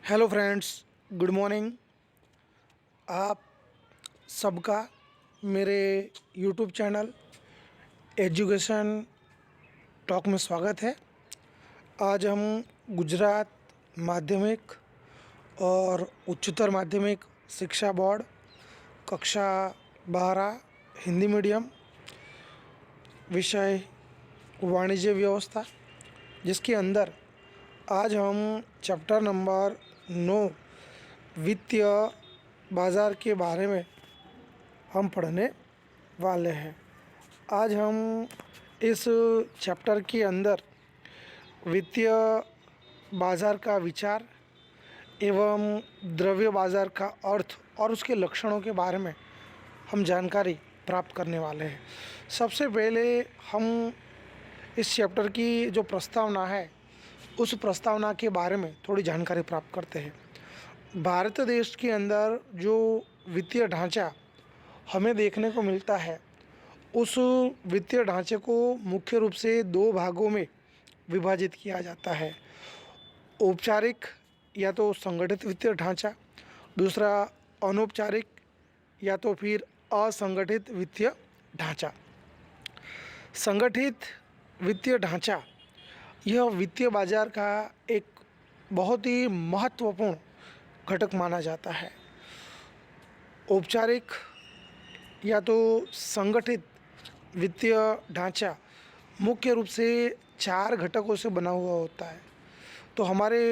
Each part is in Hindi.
Hello friends, good morning. आप सबका मेरे यूट्यूब चैनल एजुकेशन टॉक में स्वागत है। आज हम गुजरात माध्यमिक और उच्चतर माध्यमिक शिक्षा बोर्ड कक्षा 12 हिंदी मीडियम विषय वाणिज्य व्यवस्था, जिसके अंदर आज हम चैप्टर नंबर 9 वित्तीय बाज़ार के बारे में हम पढ़ने वाले हैं। आज हम इस चैप्टर के अंदर वित्तीय बाज़ार का विचार एवं द्रव्य बाज़ार का अर्थ और उसके लक्षणों के बारे में हम जानकारी प्राप्त करने वाले हैं। सबसे पहले हम इस चैप्टर की जो प्रस्तावना है उस प्रस्तावना के बारे में थोड़ी जानकारी प्राप्त करते हैं। भारत देश के अंदर जो वित्तीय ढांचा हमें देखने को मिलता है, उस वित्तीय ढांचे को मुख्य रूप से दो भागों में विभाजित किया जाता है। औपचारिक या तो संगठित वित्तीय ढांचा, दूसरा अनौपचारिक या तो फिर असंगठित वित्तीय ढांचा। संगठित वित्तीय ढांचा यह वित्तीय बाजार का एक बहुत ही महत्वपूर्ण घटक माना जाता है। औपचारिक या तो संगठित वित्तीय ढांचा मुख्य रूप से 4 घटकों से बना हुआ होता है। तो हमारे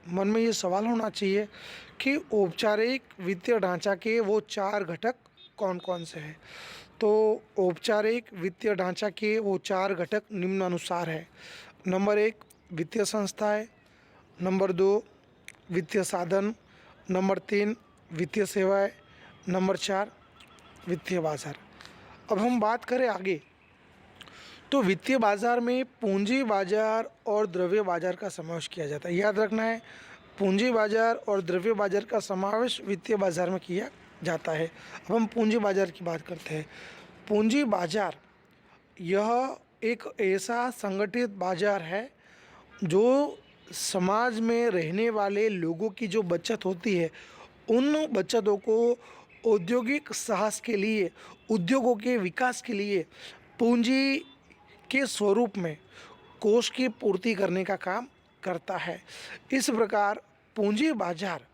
मन में ये सवाल होना चाहिए कि औपचारिक वित्तीय ढांचा के वो 4 घटक कौन कौन से हैं। तो औपचारिक वित्तीय ढांचा के वो 4 घटक निम्नानुसार है। नंबर 1 वित्तीय संस्थाएं, नंबर 2 वित्तीय साधन, नंबर 3 वित्तीय सेवाएं, नंबर 4 वित्तीय बाजार। अब हम बात करें आगे, तो वित्तीय बाजार में पूंजी बाजार और द्रव्य बाजार का समावेश किया जाता है। याद रखना है, पूंजी बाजार और द्रव्य बाजार का समावेश वित्तीय बाजार में किया जाता है। अब हम पूंजी बाजार की बात करते हैं। पूंजी बाजार यह एक ऐसा संगठित बाजार है जो समाज में रहने वाले लोगों की जो बचत होती है, उन बचतों को औद्योगिक साहस के लिए, उद्योगों के विकास के लिए पूंजी के स्वरूप में कोष की पूर्ति करने का काम करता है। इस प्रकार पूंजी बाजार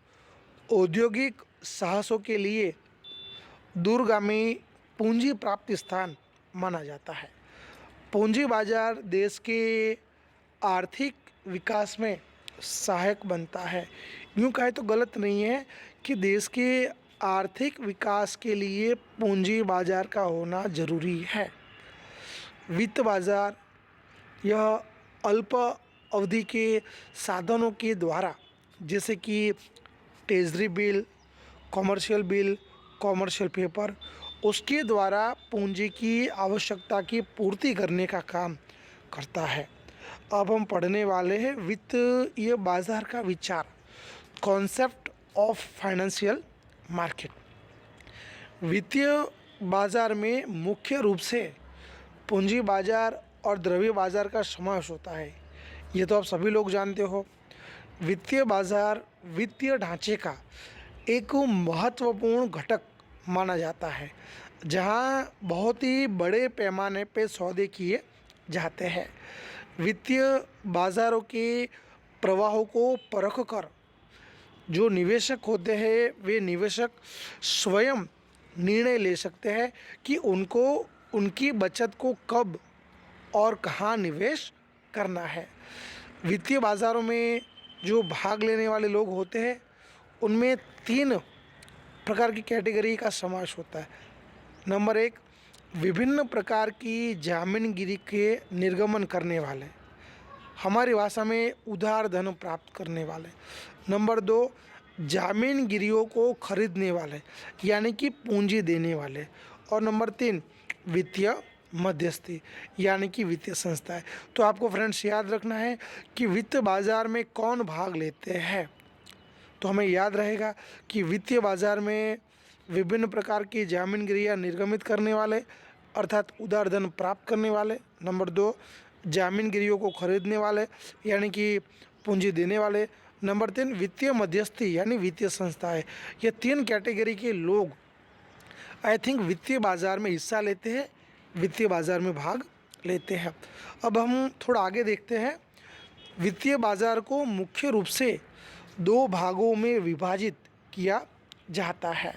औद्योगिक साहसों के लिए दूरगामी पूंजी प्राप्ति स्थान माना जाता है। पूंजी बाजार देश के आर्थिक विकास में सहायक बनता है। यूँ कहे तो गलत नहीं है कि देश के आर्थिक विकास के लिए पूंजी बाजार का होना जरूरी है। वित्त बाजार यह अल्प अवधि के साधनों के द्वारा, जैसे कि ट्रेजरी बिल, कॉमर्शियल पेपर, उसके द्वारा पूंजी की आवश्यकता की पूर्ति करने का काम करता है। अब हम पढ़ने वाले हैं वित्तीय बाजार का विचार, कॉन्सेप्ट ऑफ फाइनेंशियल मार्केट। वित्तीय बाजार में मुख्य रूप से पूंजी बाजार और द्रव्य बाजार का समावेश होता है। ये तो आप सभी लोग जानते हो। वित्तीय बाजार वित्तीय ढांचे का एक महत्वपूर्ण घटक माना जाता है, जहाँ बहुत ही बड़े पैमाने पे सौदे किए जाते हैं। वित्तीय बाजारों के प्रवाहों को परख कर जो निवेशक होते हैं, वे निवेशक स्वयं निर्णय ले सकते हैं कि उनको उनकी बचत को कब और कहाँ निवेश करना है। वित्तीय बाज़ारों में जो भाग लेने वाले लोग होते हैं, उनमें 3 प्रकार की कैटेगरी का समावेश होता है। नंबर 1 विभिन्न प्रकार की जामीनगिरी के निर्गमन करने वाले, हमारी भाषा में उधार धन प्राप्त करने वाले। नंबर 2 जामीनगिरियों को खरीदने वाले, यानी कि पूंजी देने वाले। और नंबर 3 वित्तीय मध्यस्थी, यानी कि वित्तीय संस्थाएं। तो आपको फ्रेंड्स याद रखना है कि वित्त बाजार में कौन भाग लेते हैं। तो हमें याद रहेगा कि वित्तीय बाजार में विभिन्न प्रकार की जामीनगिरियाँ निर्गमित करने वाले, अर्थात उधार धन प्राप्त करने वाले। नंबर 2 जामीनगिरियों को खरीदने वाले, यानी कि पूंजी देने वाले। नंबर 3 वित्तीय मध्यस्थी यानी वित्तीय संस्थाएं। ये 3 कैटेगरी के लोग आई थिंक वित्तीय बाज़ार में हिस्सा लेते हैं, वित्तीय बाज़ार में भाग लेते हैं। अब हम थोड़ा आगे देखते हैं। वित्तीय बाज़ार को मुख्य रूप से 2 भागों में विभाजित किया जाता है,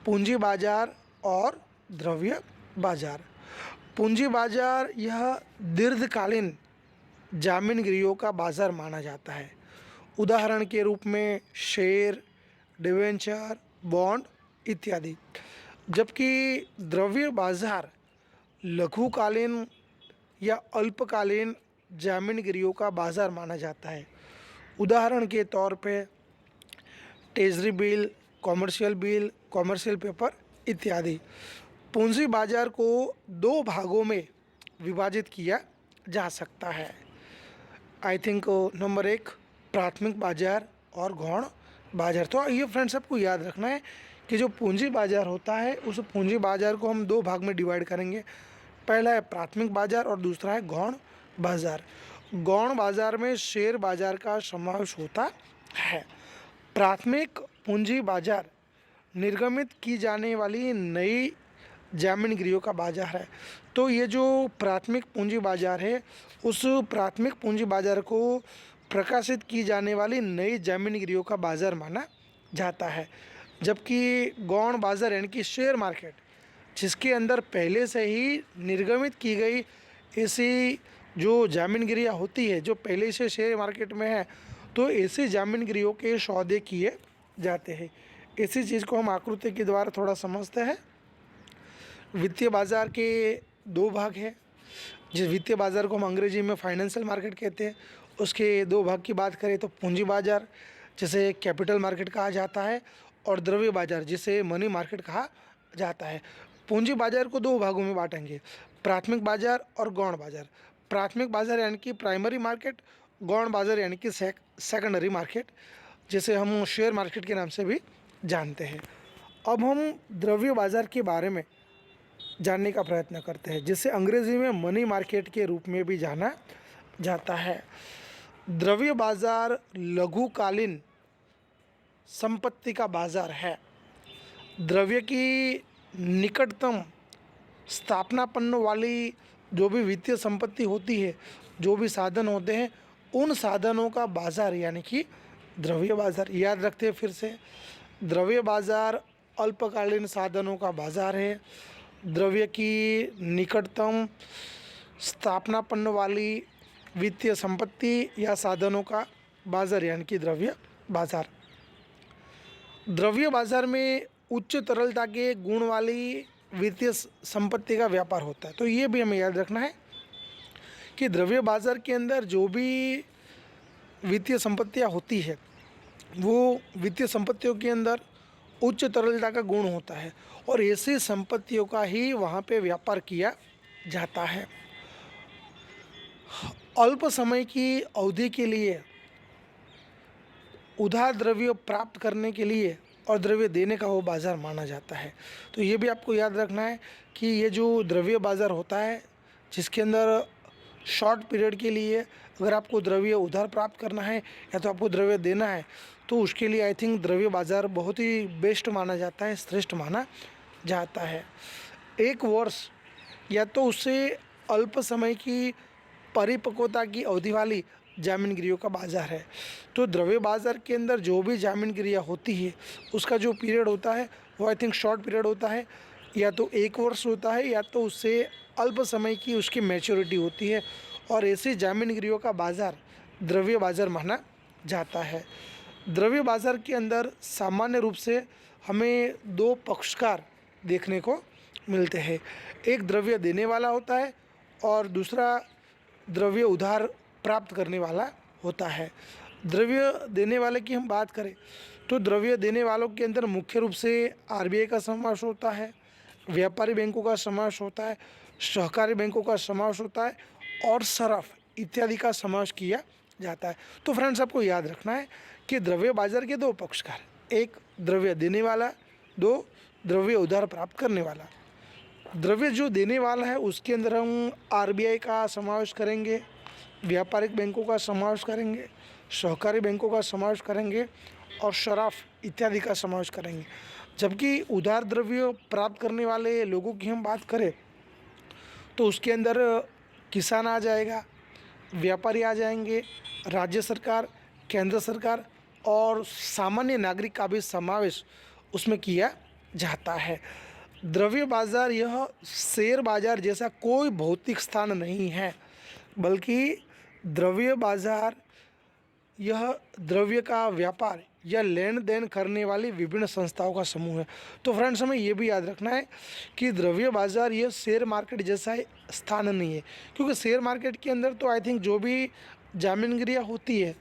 पूंजी बाज़ार और द्रव्य बाज़ार। पूंजी बाज़ार यह दीर्घकालीन जामीनगिरियों का बाज़ार माना जाता है। उदाहरण के रूप में शेयर, डिवेंचर, बॉन्ड इत्यादि। जबकि द्रव्य बाज़ार लघुकालीन या अल्पकालीन जामीनगिरियों का बाज़ार माना जाता है। उदाहरण के तौर पे ट्रेजरी बिल, कॉमर्शियल पेपर इत्यादि। पूंजी बाज़ार को 2 भागों में विभाजित किया जा सकता है। आई थिंक नंबर 1 प्राथमिक बाज़ार और गौण बाज़ार। तो ये फ्रेंड्स आपको याद रखना है कि जो पूंजी बाज़ार होता है उस पूंजी बाज़ार को हम 2 भाग में डिवाइड करेंगे। पहला है प्राथमिक बाज़ार और दूसरा है गौण बाज़ार। गौण बाज़ार में शेयर बाज़ार का समावेश होता है। प्राथमिक पूंजी बाज़ार निर्गमित की जाने वाली नई जामीनगिरियों का बाज़ार है। तो ये जो प्राथमिक पूंजी बाज़ार है उस प्राथमिक पूंजी बाज़ार को प्रकाशित की जाने वाली नई जामीनगिरियों का बाज़ार माना जाता है। जबकि गौण बाज़ार यानी कि शेयर मार्केट, जिसके अंदर पहले से ही निर्गमित की गई ऐसी जो जामीनगिरियाँ होती है जो पहले से शेयर मार्केट में है, तो ऐसी जामीनगिरियों के सौदे किए जाते हैं। इसी चीज़ को हम आकृति के द्वारा थोड़ा समझते हैं। वित्तीय बाज़ार के 2 भाग हैं। जिस वित्तीय बाज़ार को हम अंग्रेजी में फाइनेंशियल मार्केट कहते हैं, उसके 2 भाग की बात करें तो पूंजी बाज़ार जिसे कैपिटल मार्केट कहा जाता है और द्रव्य बाज़ार जिसे मनी मार्केट कहा जाता है। पूंजी बाज़ार को 2 भागों में बांटेंगे, प्राथमिक बाज़ार और गौण बाज़ार। प्राथमिक बाज़ार यानी कि प्राइमरी मार्केट, गौण बाज़ार यानी कि सेकेंडरी मार्केट, जिसे हम शेयर मार्केट के नाम से भी जानते हैं। अब हम द्रव्य बाज़ार के बारे में जानने का प्रयत्न करते हैं, जिसे अंग्रेजी में मनी मार्केट के रूप में भी जाना जाता है। द्रव्य बाज़ार लघुकालीन संपत्ति का बाज़ार है। द्रव्य की निकटतम स्थापनापन्न वाली जो भी वित्तीय संपत्ति होती है, जो भी साधन होते हैं, उन साधनों का बाज़ार यानी कि द्रव्य बाज़ार। याद रखते हैं फिर से, द्रव्य बाज़ार अल्पकालीन साधनों का बाज़ार है। द्रव्य की निकटतम स्थापनापन्न वाली वित्तीय संपत्ति या साधनों का बाज़ार यानी कि द्रव्य बाज़ार। द्रव्य बाज़ार में उच्च तरलता के गुण वाली वित्तीय संपत्ति का व्यापार होता है। तो ये भी हमें याद रखना है कि द्रव्य बाज़ार के अंदर जो भी वित्तीय संपत्तियाँ होती है वो वित्तीय संपत्तियों के अंदर उच्च तरलता का गुण होता है और ऐसी संपत्तियों का ही वहाँ पे व्यापार किया जाता है। अल्प समय की अवधि के लिए उधार द्रव्य प्राप्त करने के लिए और द्रव्य देने का वो बाज़ार माना जाता है। तो ये भी आपको याद रखना है कि ये जो द्रव्य बाज़ार होता है जिसके अंदर शॉर्ट पीरियड के लिए अगर आपको द्रव्य उधार प्राप्त करना है या तो आपको द्रव्य देना है, तो उसके लिए आई थिंक द्रव्य बाज़ार बहुत ही बेस्ट माना जाता है, श्रेष्ठ माना जाता है। 1 वर्ष या तो उससे अल्प समय की परिपक्वता की अवधि वाली जामीनगिरियों का बाज़ार है। तो द्रव्य बाज़ार के अंदर जो भी जामीनगिरियाँ होती है उसका जो पीरियड होता है वो आई थिंक शॉर्ट पीरियड होता है, या तो 1 वर्ष होता है या तो उससे अल्प समय की उसकी मैच्योरिटी होती है, और ऐसी जामीनगिरियों का बाज़ार द्रव्य बाज़ार माना जाता है। द्रव्य बाज़ार के अंदर सामान्य रूप से हमें 2 पक्षकार देखने को मिलते हैं। एक द्रव्य देने वाला होता है और दूसरा द्रव्य उधार प्राप्त करने वाला होता है। द्रव्य देने वाले की हम बात करें तो द्रव्य देने वालों के अंदर मुख्य रूप से आरबीआई का समावेश होता है, व्यापारी बैंकों का समावेश होता है, सहकारी बैंकों का समावेश होता है और सराफ इत्यादि का समावेश किया जाता है। तो फ्रेंड्स आपको याद रखना है कि द्रव्य बाज़ार के 2 पक्षकार, एक द्रव्य देने वाला, 2 द्रव्य उधार प्राप्त करने वाला। द्रव्य जो देने वाला है उसके अंदर हम आरबीआई का समावेश करेंगे, व्यापारिक बैंकों का समावेश करेंगे, सहकारी बैंकों का समावेश करेंगे और शराफ इत्यादि का समावेश करेंगे। जबकि उधार द्रव्य प्राप्त करने वाले लोगों की हम बात करें तो उसके अंदर किसान आ जाएगा, व्यापारी आ जाएंगे, राज्य सरकार, केंद्र सरकार और सामान्य नागरिक का भी समावेश उसमें किया जाता है। द्रव्य बाजार यह शेयर बाजार जैसा कोई भौतिक स्थान नहीं है, बल्कि द्रव्य बाजार यह द्रव्य का व्यापार या लेन देन करने वाली विभिन्न संस्थाओं का समूह है। तो फ्रेंड्स, हमें ये भी याद रखना है कि द्रव्य बाजार यह शेयर मार्केट जैसा स्थान नहीं है, क्योंकि शेयर मार्केट के अंदर तो आई थिंक जो भी जामीनगिरियाँ होती है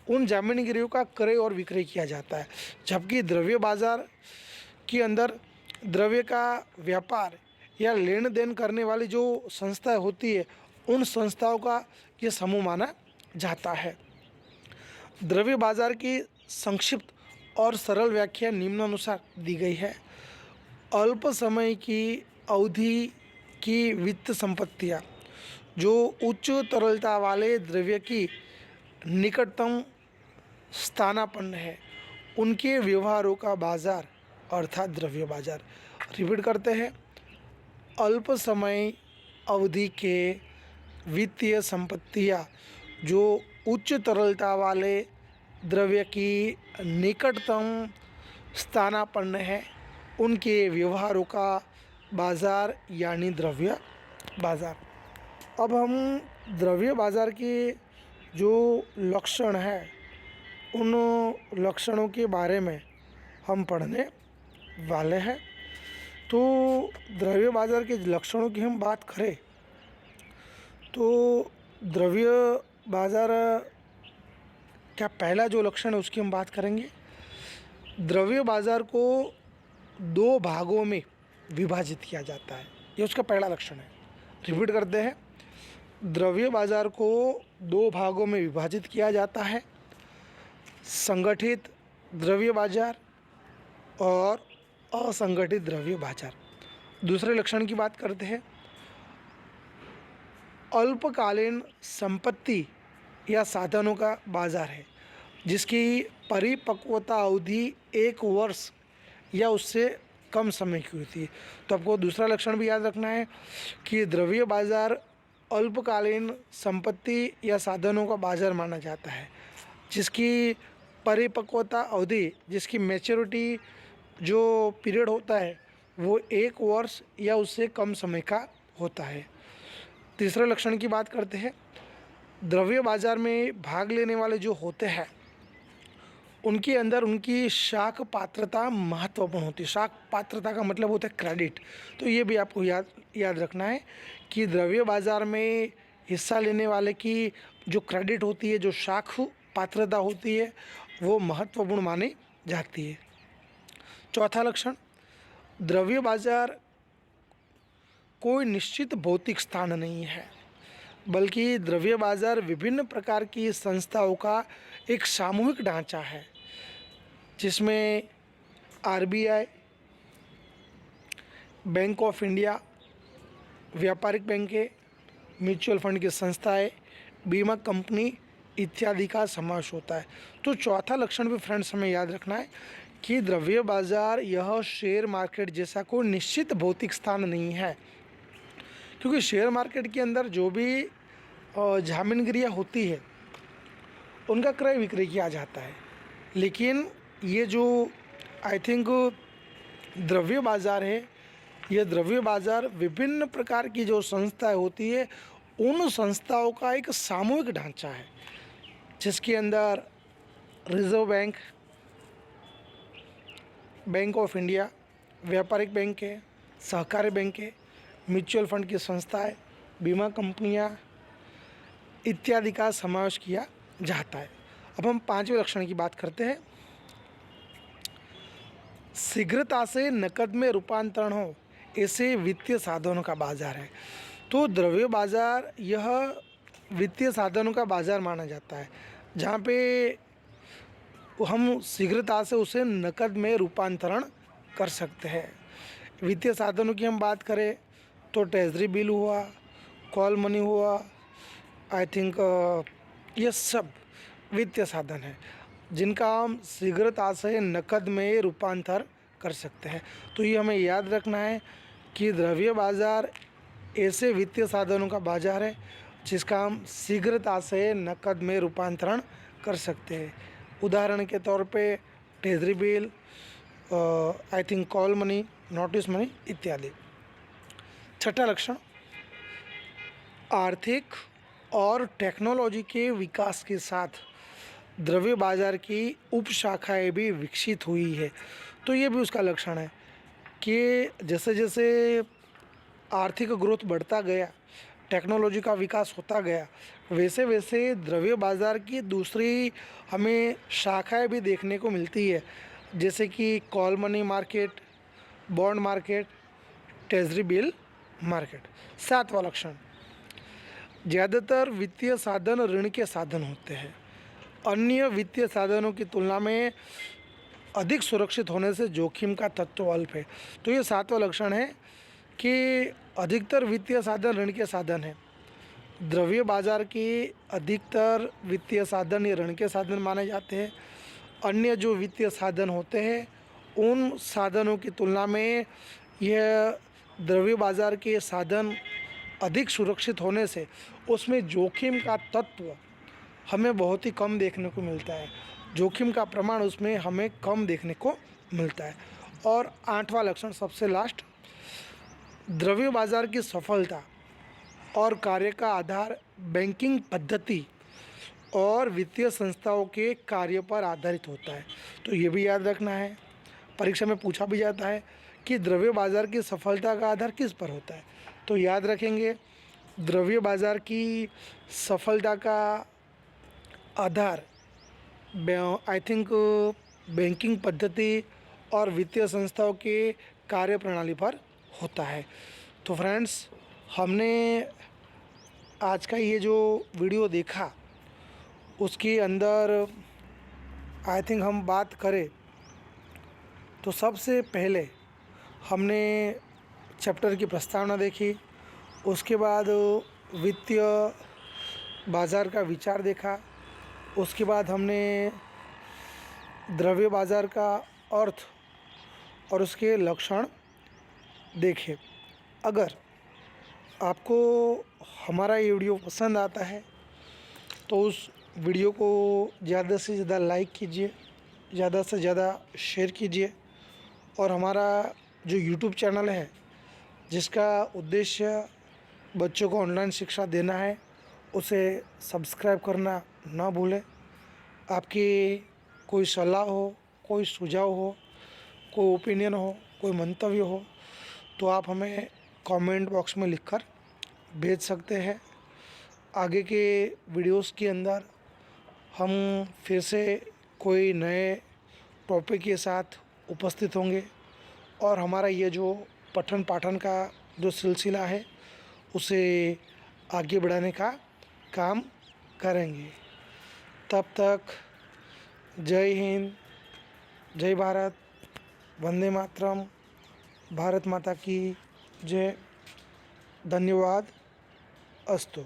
उन जामीनगिरियों का क्रय और विक्रय किया जाता है। जबकि द्रव्य बाजार के अंदर द्रव्य का व्यापार या लेन देन करने वाली जो संस्थाएं होती है उन संस्थाओं का ये समूह माना जाता है। द्रव्य बाजार की संक्षिप्त और सरल व्याख्या निम्नानुसार दी गई है। अल्प समय की अवधि की वित्त संपत्तियाँ जो उच्च तरलता वाले द्रव्य की निकटतम स्थानापन्न है उनके व्यवहारों का बाजार अर्थात द्रव्य बाजार। रिपीट करते हैं, अल्प समय अवधि के वित्तीय संपत्तियाँ जो उच्च तरलता वाले द्रव्य की निकटतम स्थानापन्न है उनके व्यवहारों का बाजार यानी द्रव्य बाजार। अब हम द्रव्य बाजार के जो लक्षण हैं उन लक्षणों के बारे में हम पढ़ने वाले हैं। तो द्रव्य बाजार के लक्षणों की हम बात करें तो द्रव्य बाजार का पहला जो लक्षण है उसकी हम बात करेंगे। द्रव्य बाजार को दो भागों में विभाजित किया जाता है, ये उसका पहला लक्षण है। रिपीट करते हैं, द्रव्य बाजार को दो भागों में विभाजित किया जाता है, संगठित द्रव्य बाजार और असंगठित द्रव्य बाजार। दूसरे लक्षण की बात करते हैं, अल्पकालीन संपत्ति या साधनों का बाजार है जिसकी परिपक्वता अवधि 1 वर्ष या उससे कम समय की होती है। तो आपको दूसरा लक्षण भी याद रखना है कि द्रव्य बाजार अल्पकालीन संपत्ति या साधनों का बाजार माना जाता है जिसकी परिपक्वता अवधि, जिसकी मैच्योरिटी जो पीरियड होता है वो 1 वर्ष या उससे कम समय का होता है। तीसरे लक्षण की बात करते हैं, द्रव्य बाजार में भाग लेने वाले जो होते हैं उनके अंदर उनकी शाख पात्रता महत्वपूर्ण होती है। शाख पात्रता का मतलब होता है क्रेडिट। तो ये भी आपको याद रखना है कि द्रव्य बाजार में हिस्सा लेने वाले की जो क्रेडिट होती है, जो शाख पात्रता होती है, वो महत्वपूर्ण मानी जाती है। चौथा लक्षण, द्रव्य बाजार कोई निश्चित भौतिक स्थान नहीं है, बल्कि द्रव्य बाजार विभिन्न प्रकार की संस्थाओं का एक सामूहिक ढांचा है जिसमें आरबीआई, बैंक ऑफ इंडिया, व्यापारिक बैंकें, म्यूचुअल फंड की संस्थाएं, बीमा कंपनी इत्यादि का समावेश होता है। तो चौथा लक्षण भी फ्रेंड्स हमें याद रखना है कि द्रव्य बाजार यह शेयर मार्केट जैसा कोई निश्चित भौतिक स्थान नहीं है, क्योंकि शेयर मार्केट के अंदर जो भी जामीनगिरियाँ होती है उनका क्रय विक्रय किया जाता है। लेकिन ये जो आई थिंक द्रव्य बाजार है, ये द्रव्य बाजार विभिन्न प्रकार की जो संस्थाएं होती है उन संस्थाओं का एक सामूहिक ढांचा है जिसके अंदर reserve bank, bank of India, व्यापारिक बैंक है, सहकारी बैंक है, म्यूचुअल फंड की संस्थाएं, बीमा कंपनियां इत्यादि का समावेश किया जाता है। अब हम पांचवें लक्षण की बात करते हैं, शीघ्रता से नकद में रूपांतरण हो ऐसे वित्तीय साधनों का बाजार है। तो द्रव्य बाजार यह वित्तीय साधनों का बाजार माना जाता है जहाँ पे हम शीघ्रता से उसे नकद में रूपांतरण कर सकते हैं। वित्तीय साधनों की हम बात करें तो ट्रेजरी बिल हुआ, कॉल मनी हुआ, आई थिंक ये सब वित्तीय साधन है जिनका हम शीघ्रता से नकद में रूपांतर कर सकते हैं। तो ये हमें याद रखना है कि द्रव्य बाजार ऐसे वित्तीय साधनों का बाजार है जिसका हम शीघ्रता से नकद में रूपांतरण कर सकते हैं। उदाहरण के तौर पे treasury bill, I think call money, notice money इत्यादि। छठा लक्षण, आर्थिक और टेक्नोलॉजी के विकास के साथ द्रव्य बाजार की उपशाखाएं भी विकसित हुई है। तो ये भी उसका लक्षण है कि जैसे जैसे आर्थिक ग्रोथ बढ़ता गया, टेक्नोलॉजी का विकास होता गया, वैसे वैसे द्रव्य बाजार की दूसरी हमें शाखाएं भी देखने को मिलती है, जैसे कि call money market, bond market, treasury bill market. सातवां लक्षण, ज़्यादातर वित्तीय साधन ऋण के साधन होते हैं। अन्य वित्तीय साधनों की तुलना में अधिक सुरक्षित होने से जोखिम का तत्व अल्प है। तो ये सातवां लक्षण है कि अधिकतर वित्तीय साधन ऋण के साधन हैं। द्रव्य बाजार के अधिकतर वित्तीय साधन ये ऋण के साधन माने जाते हैं। अन्य जो वित्तीय साधन होते हैं उन साधनों की तुलना में यह द्रव्य बाजार के साधन अधिक सुरक्षित होने से उसमें जोखिम का तत्व हमें बहुत ही कम देखने को मिलता है। जोखिम का प्रमाण उसमें हमें कम देखने को मिलता है। और आठवां लक्षण, सबसे लास्ट, द्रव्य बाजार की सफलता और कार्य का आधार बैंकिंग पद्धति और वित्तीय संस्थाओं के कार्य पर आधारित होता है। तो ये भी याद रखना है, परीक्षा में पूछा भी जाता है कि द्रव्य बाजार की सफलता का आधार किस पर होता है। तो याद रखेंगे, द्रव्य बाजार की सफलता का आधार आई थिंक बैंकिंग पद्धति और वित्तीय संस्थाओं के कार्य प्रणाली पर होता है। तो फ्रेंड्स, हमने आज का ये जो वीडियो देखा उसके अंदर आई थिंक हम बात करें तो सबसे पहले हमने चैप्टर की प्रस्तावना देखी, उसके बाद वित्तीय बाज़ार का विचार देखा, उसके बाद हमने द्रव्य बाज़ार का अर्थ और उसके लक्षण देखे। अगर आपको हमारा ये वीडियो पसंद आता है तो उस वीडियो को ज़्यादा से ज़्यादा लाइक कीजिए, ज़्यादा से ज़्यादा शेयर कीजिए और हमारा जो यूट्यूब चैनल है जिसका उद्देश्य बच्चों को ऑनलाइन शिक्षा देना है उसे सब्सक्राइब करना ना भूलें। आपकी कोई सलाह हो, कोई सुझाव हो, कोई ओपिनियन हो, कोई मंतव्य हो तो आप हमें कमेंट बॉक्स में लिखकर भेज सकते हैं। आगे के वीडियोस के अंदर हम फिर से कोई नए टॉपिक के साथ उपस्थित होंगे और हमारा ये जो पठन पाठन का जो सिलसिला है उसे आगे बढ़ाने का काम करेंगे। तब तक जय हिंद, जय भारत, वंदे मातरम, भारत माता की जय। धन्यवाद अस्तु।